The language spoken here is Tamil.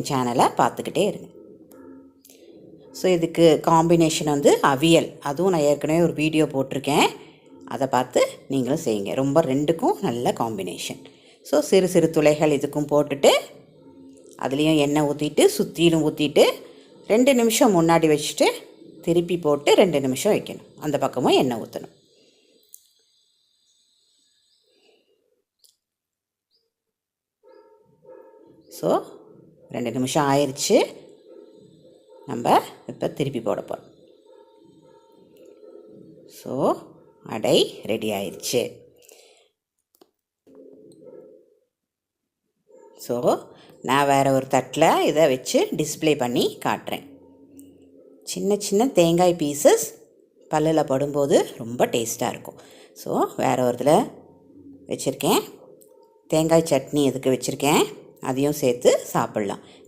என் சேனலை பார்த்துக்கிட்டே இருங்க. ஸோ இதுக்கு காம்பினேஷன் வந்து அவியல், அதுவும் நான் ஏற்கனவே ஒரு வீடியோ போட்டிருக்கேன், அதை பார்த்து நீங்களும் செய்யுங்க. ரொம்ப ரெண்டுக்கும் நல்ல காம்பினேஷன். ஸோ சிறு சிறு துளைகள் இதுக்கும் போட்டுட்டு அதுலேயும் எண்ணெய் ஊற்றிட்டு சுற்றிலும் ஊற்றிட்டு 2 நிமிஷம் முன்னாடி வச்சுட்டு திருப்பி போட்டு 2 நிமிஷம் வைக்கணும். அந்த பக்கமும் எண்ணெய் ஊற்றணும். ஸோ 2 நிமிஷம் ஆயிடுச்சு. நம்ம இப்போ திருப்பி போட போகிறோம். ஸோ அடை ரெடி ஆயிடுச்சு. ஸோ நான் வேறு ஒரு தட்டில் இதை வச்சு டிஸ்ப்ளே பண்ணி காட்டுறேன். சின்ன சின்ன தேங்காய் பீசஸ் பல்லில் படும்போது ரொம்ப டேஸ்ட்டாக இருக்கும். ஸோ வேறு ஒரு இதில் வச்சுருக்கேன். தேங்காய் சட்னி இதுக்கு வச்சுருக்கேன், அதையும் சேர்த்து சாப்பிட்லாம்.